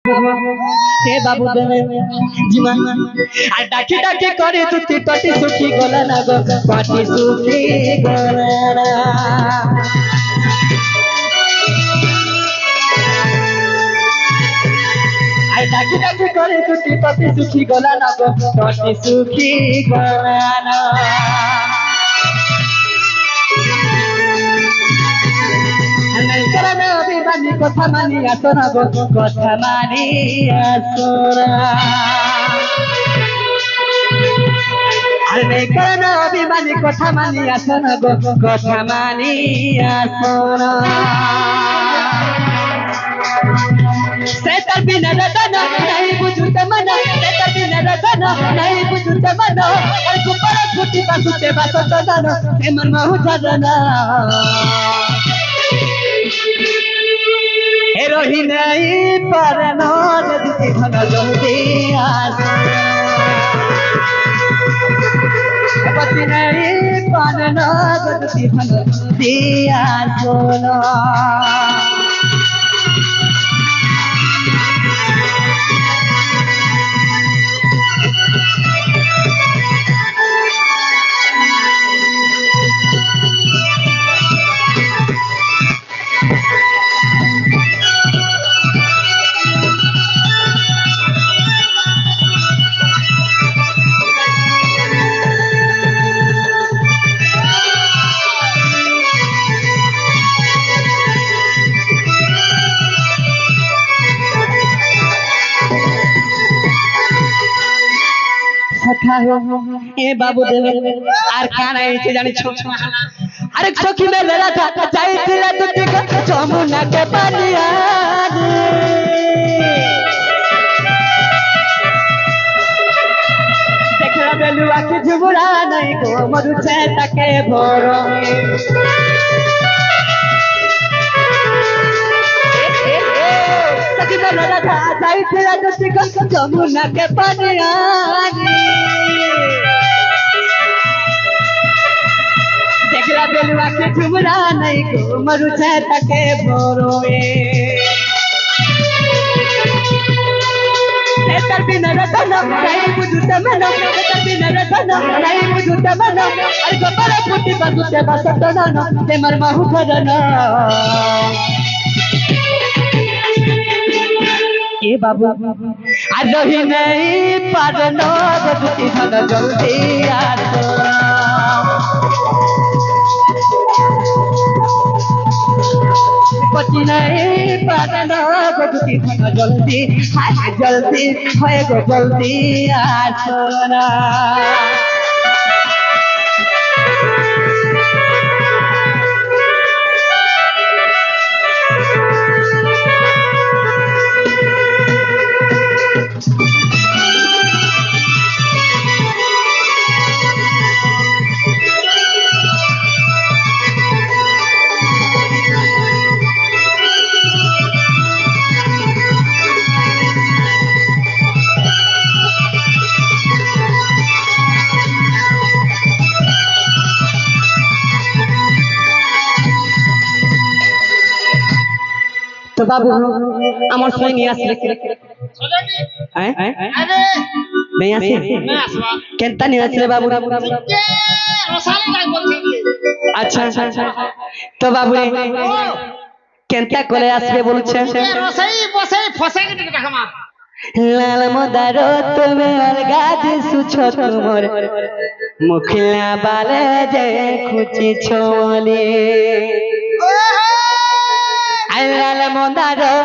हे बाबू देवे जीमा आ डाकी डाकी करे तुती टटी सुखी गला ना गो पाटी सुखी गला आ डाकी डाकी करे तुती टटी सुखी गला ना गो पाटी सुखी गला কথা মানি আসনা গো কথা মানি আসনা আরে কেন অভিমানী কথা মানি আসনা গো কথা মানি আসনা সেতার বিনা রতনা নাই বুঝুতে মন সেতার বিনা রতনা নাই বুঝুতে মন আর কুপর ফুটি বাসুতে বাসত জানো সে মন মাহু জানা রহি নাই পারন যদি ঘন জলদি আসি নাই পারন যদি ঘন জলদি আসলো ए बाबू देवे আর কানা এসে জানিছ আরে সখী মেলে রাধা যাইছিল দুটি যমুনাকে পানিয়া দেখলা বেলুয়া কি ঝুমুরা নাই গো মরুছে তাকে ভরঙ্গে সখী মেলে রাধা যাইছিল দুটি যমুনাকে পানিয়া देखला बेलुआ के झुमरा नहीं को मरु छे तके भरोए एतर बिना रतन नहीं बुझुते मन एतर बिना रतन नहीं बुझुते मन अरे गोबर फुटी बसुते बसत न ते मर महु करना ए बाबू आज ही नहीं पारनो दुती धन जल्दी आसो पति नहीं पारना दुती धन जल्दी आज जल्दी होए गो जल्दी आसोना तो बाबू আমার সই নিয়ে আসলে হ্যাঁ আরে नहीं আসে না আসবা কেনতা নিয়ে আসলে বাবু রসালে নাই বলছেন আচ্ছা তো বাবু কেনতা করে আসবে বলছেন রসাই বসাই ফসাই কেটে রাখমা লাল মদারো তুমি অলগাদ সুছো তোমার মুখলা বালে যে খুচি ছোলে লাল মদারো